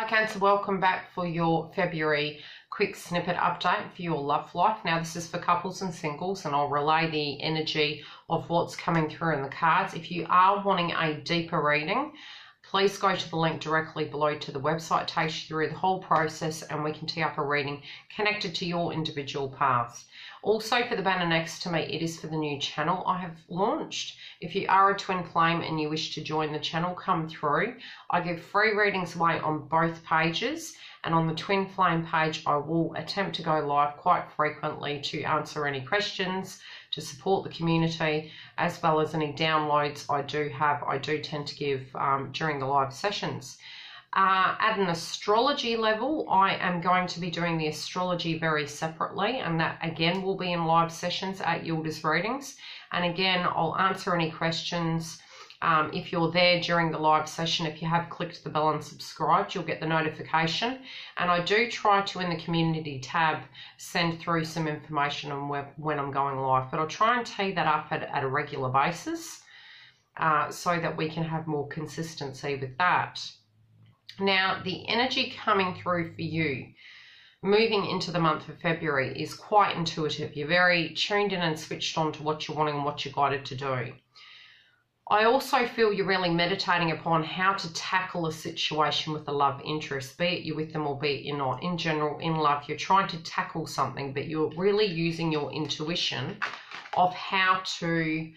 Hi Cancer, welcome back for your February quick snippet update for your love life. Now this is for couples and singles, and I'll relay the energy of what's coming through in the cards. If you are wanting a deeper reading, please go to the link directly below to the website. It takes you through the whole process and we can tee up a reading connected to your individual paths. Also, for the banner next to me, it is for the new channel I have launched. If you are a twin flame and you wish to join the channel, come through. I give free readings away on both pages, and on the twin flame page I will attempt to go live quite frequently to answer any questions, to support the community, as well as any downloads I do tend to give during the live sessions. At an astrology level, I am going to be doing the astrology very separately, and that again will be in live sessions at Yildiz readings. And again, I'll answer any questions. If you're there during the live session, if you have clicked the bell and subscribed, you'll get the notification. And I do try to, in the community tab, send through some information on when I'm going live, but I'll try and tee that up at a regular basis so that we can have more consistency with that. Now, the energy coming through for you moving into the month of February is quite intuitive. You're very tuned in and switched on to what you're wanting and what you're guided to do. I also feel you're really meditating upon how to tackle a situation with a love interest, be it you're with them or be it you're not. In general, in love, you're trying to tackle something, but you're really using your intuition of how to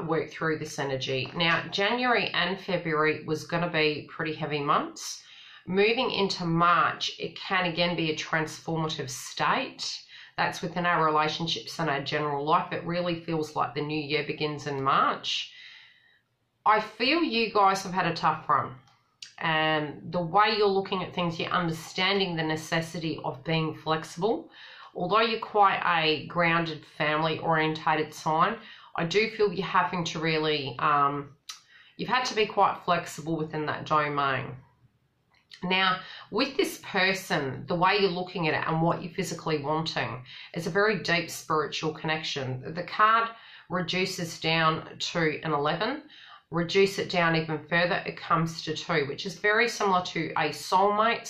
work through this energy. Now, January and February was going to be pretty heavy months. Moving into March, it can again be a transformative state. That's within our relationships and our general life. It really feels like the new year begins in March. I feel you guys have had a tough run, and the way you're looking at things, you're understanding the necessity of being flexible. Although you're quite a grounded, family-orientated sign, I do feel you're having to really, you've had to be quite flexible within that domain. Now, with this person, the way you're looking at it and what you're physically wanting is a very deep spiritual connection. The card reduces down to an 11. Reduce it down even further, it comes to 2, which is very similar to a soulmate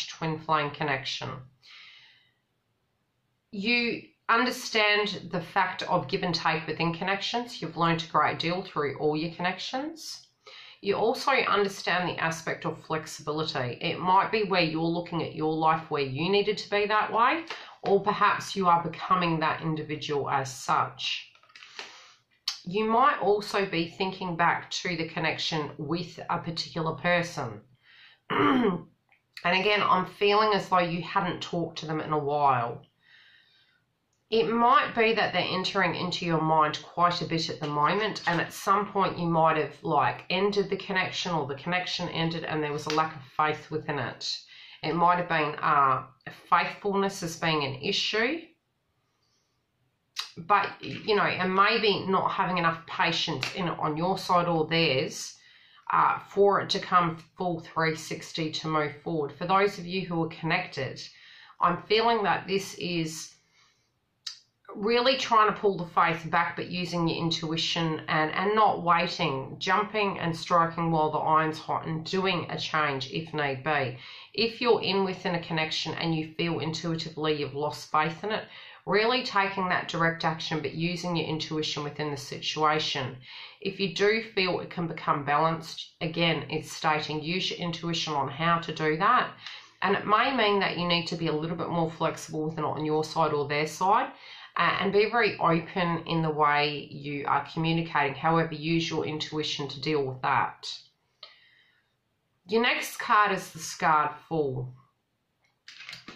/ twin flame connection. You understand the fact of give and take within connections. You've learned a great deal through all your connections. You also understand the aspect of flexibility. It might be where you're looking at your life where you needed to be that way, or perhaps you are becoming that individual as such. You might also be thinking back to the connection with a particular person. And again, I'm feeling as though you hadn't talked to them in a while. It might be that they're entering into your mind quite a bit at the moment, and at some point you might have ended the connection, or the connection ended and there was a lack of faith within it. It might have been faithfulness as being an issue, but and maybe not having enough patience in it on your side or theirs for it to come full 360 to move forward. For those of you who are connected, I'm feeling that this is really trying to pull the faith back, but using your intuition and not waiting, jumping and striking while the iron's hot, and doing a change if need be. If you're within a connection and you feel intuitively you've lost faith in it, really taking that direct action, but using your intuition within the situation. If you do feel it can become balanced, again, it's stating use your intuition on how to do that. And it may mean that you need to be a little bit more flexible with it on your side or their side, and be very open in the way you are communicating. However, use your intuition to deal with that. Your next card is the Scarred Fool.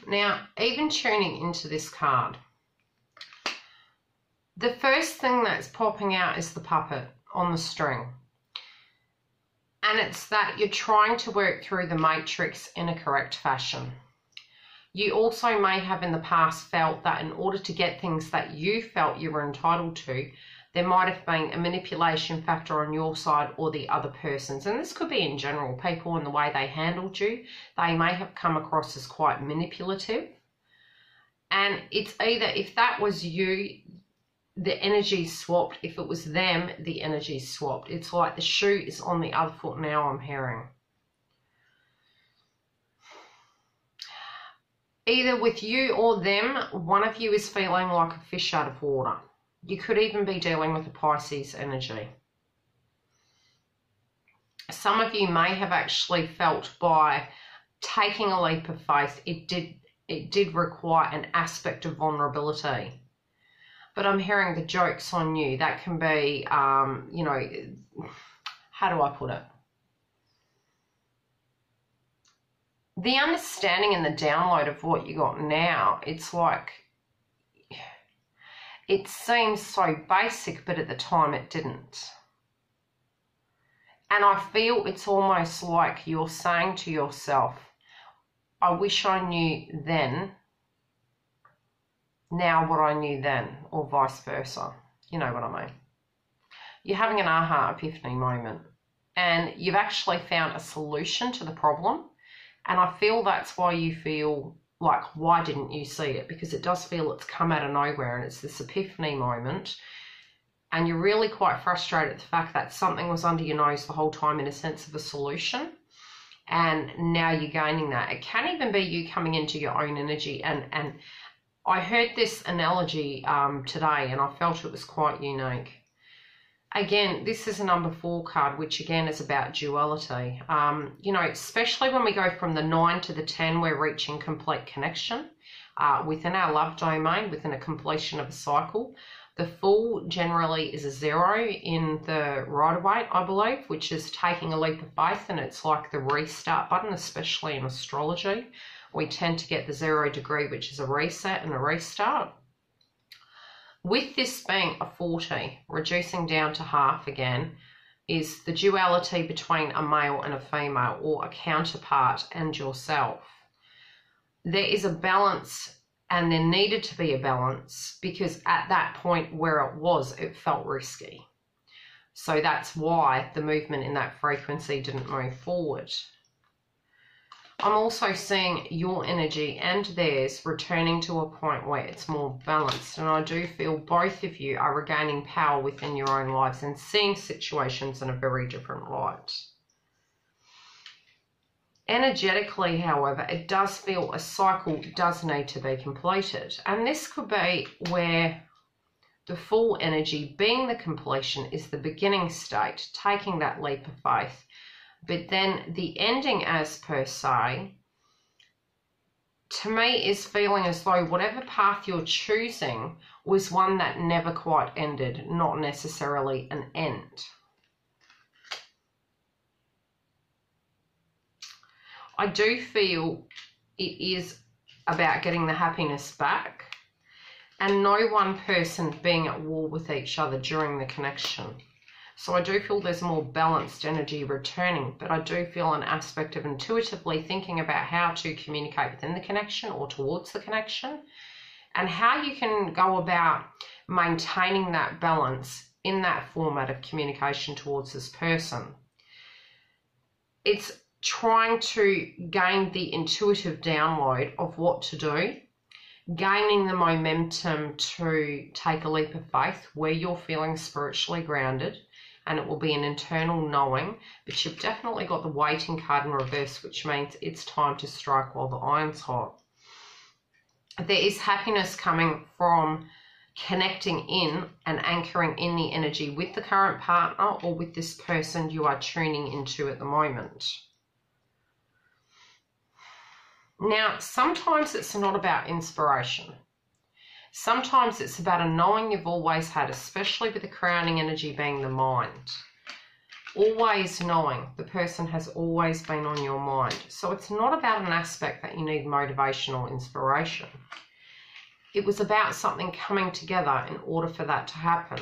Now, even tuning into this card, the first thing that's popping out is the puppet on the string. And it's that you're trying to work through the matrix in a correct fashion. You also may have in the past felt that in order to get things that you felt you were entitled to, there might have been a manipulation factor on your side or the other person's. And this could be in general, people and the way they handled you. They may have come across as quite manipulative. And it's either, if that was you, the energy swapped. If it was them, the energy swapped. It's like the shoe is on the other foot now, I'm hearing. either with you or them, one of you is feeling like a fish out of water. You could even be dealing with a Pisces energy. Some of you may have actually felt by taking a leap of faith, it did require an aspect of vulnerability. But I'm hearing the joke's on you. That can be, you know, how do I put it? The understanding and the download of what you got now, it's like, it seems so basic, but at the time it didn't. And I feel it's almost like you're saying to yourself, I wish I knew then, now what I knew then, or vice versa. You know what I mean? You're having an aha epiphany moment, and you've actually found a solution to the problem. And I feel that's why you feel like, why didn't you see it? Because it does feel it's come out of nowhere, and it's this epiphany moment. And you're really quite frustrated at the fact that something was under your nose the whole time in a sense of a solution. And now you're gaining that. It can even be you coming into your own energy. And I heard this analogy today, and I felt it was quite unique. Again, this is a number 4 card, which again is about duality. You know, especially when we go from the 9 to the 10, we're reaching complete connection within our love domain, within a completion of a cycle. The Fool generally is a 0 in the Rider-Waite, I believe, which is taking a leap of faith, and it's like the restart button, especially in astrology. We tend to get the 0 degree, which is a reset and a restart. With this being a 40, reducing down to half again, is the duality between a male and a female, or a counterpart and yourself. There is a balance, and there needed to be a balance, because at that point where it was, it felt risky. So that's why the movement in that frequency didn't move forward. I'm also seeing your energy and theirs returning to a point where it's more balanced. And I do feel both of you are regaining power within your own lives and seeing situations in a very different light. Energetically, however, it does feel a cycle does need to be completed. And this could be where the Fool energy, being the completion, is the beginning state, taking that leap of faith. But then the ending, as per se, to me is feeling as though whatever path you're choosing was one that never quite ended, not necessarily an end. I do feel it is about getting the happiness back, and no one person being at war with each other during the connection. So I do feel there's more balanced energy returning, but I do feel an aspect of intuitively thinking about how to communicate within the connection or towards the connection, and how you can go about maintaining that balance in that format of communication towards this person. It's trying to gain the intuitive download of what to do, gaining the momentum to take a leap of faith where you're feeling spiritually grounded, and it will be an internal knowing, but you've definitely got the waiting card in reverse, which means it's time to strike while the iron's hot. There is happiness coming from connecting in and anchoring in the energy with the current partner or with this person you are tuning into at the moment. Now, sometimes it's not about inspiration. Sometimes it's about a knowing you've always had, especially with the crowning energy being the mind. Always knowing the person has always been on your mind. So it's not about an aspect that you need motivation or inspiration. It was about something coming together in order for that to happen.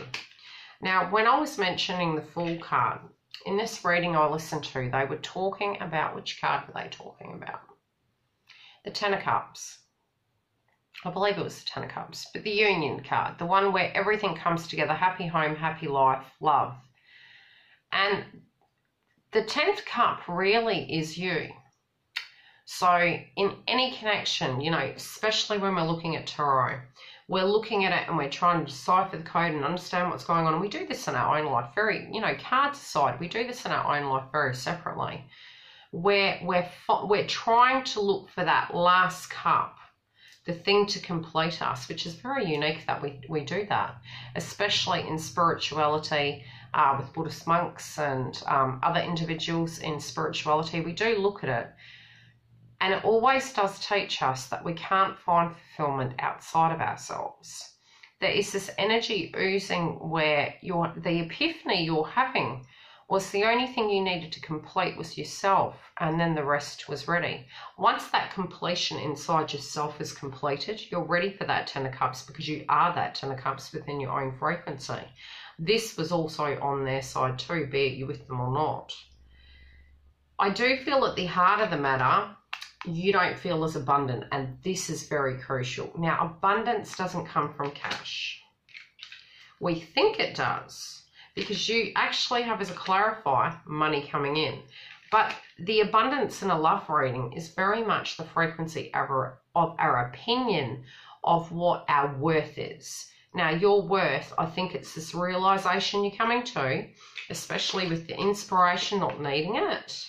Now, when I was mentioning the Fool card, in this reading I listened to, they were talking about, which card were they talking about? The Ten of Cups. I believe it was the Ten of Cups, but the Union card, the one where everything comes together, happy home, happy life, love. And the 10th cup really is you. So in any connection, you know, especially when we're looking at tarot, we're looking at it and we're trying to decipher the code and understand what's going on. And we do this in our own life very, you know, cards aside, we do this in our own life very separately. We're trying to look for that last cup the thing to complete us, which is very unique that we do that, especially in spirituality, with Buddhist monks and other individuals in spirituality. We do look at it, and it always does teach us that we can't find fulfillment outside of ourselves. There is this energy oozing where the epiphany you're having was the only thing you needed to complete was yourself, and then the rest was ready. Once that completion inside yourself is completed, you're ready for that Ten of Cups, because you are that Ten of Cups within your own frequency. This was also on their side too, be it you with them or not. I do feel at the heart of the matter, you don't feel as abundant, and this is very crucial. Now, abundance doesn't come from cash. We think it does, because you actually have, as a clarifier, money coming in. But the abundance in a love reading is very much the frequency of our opinion of what our worth is. Now, your worth, I think it's this realization you're coming to, especially with the inspiration, not needing it.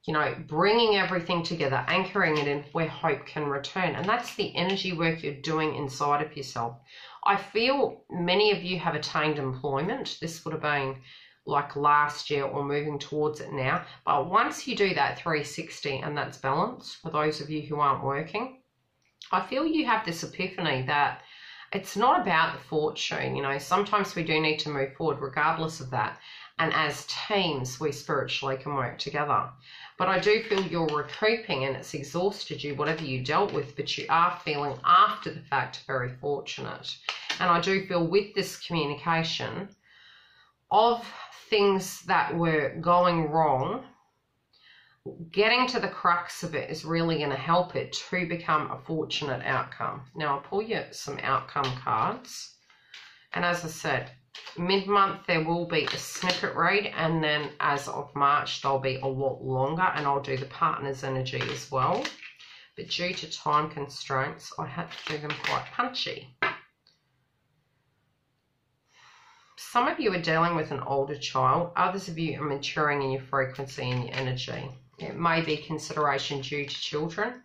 You know, bringing everything together, anchoring it in where hope can return. And that's the energy work you're doing inside of yourself. I feel many of you have attained employment. This would have been like last year or moving towards it now. But once you do that 360, and that's balance, for those of you who aren't working, I feel you have this epiphany that it's not about the fortune. You know, sometimes we do need to move forward regardless of that. And as teams, we spiritually can work together. But I do feel you're recouping, and it's exhausted you, whatever you dealt with, but you are feeling after the fact very fortunate. And I do feel with this communication of things that were going wrong, getting to the crux of it is really going to help it to become a fortunate outcome. Now, I'll pull you some outcome cards. And as I said, mid-month there will be a snippet read, and then as of March they'll be a lot longer, and I'll do the partner's energy as well. But due to time constraints, I had to do them quite punchy. Some of you are dealing with an older child. Others of you are maturing in your frequency and your energy. It may be consideration due to children,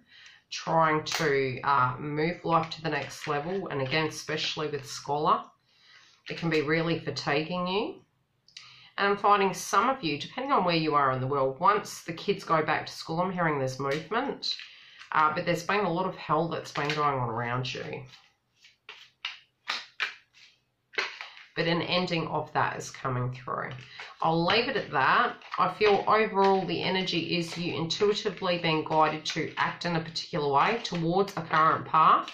trying to move life to the next level. And again, especially with scholar, it can be really fatiguing you. And I'm finding some of you, depending on where you are in the world, once the kids go back to school, I'm hearing there's movement, but there's been a lot of hell that's been going on around you. But an ending of that is coming through. I'll leave it at that. I feel overall the energy is you intuitively being guided to act in a particular way towards a current path.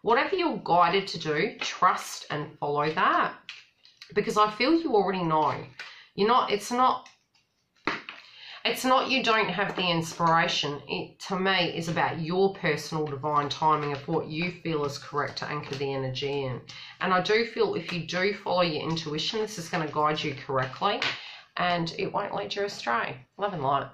Whatever you're guided to do, trust and follow that. Because I feel you already know. You're not, it's not you don't have the inspiration. It, to me, is about your personal divine timing of what you feel is correct to anchor the energy in. And I do feel if you do follow your intuition, this is going to guide you correctly, and it won't lead you astray. Love and light.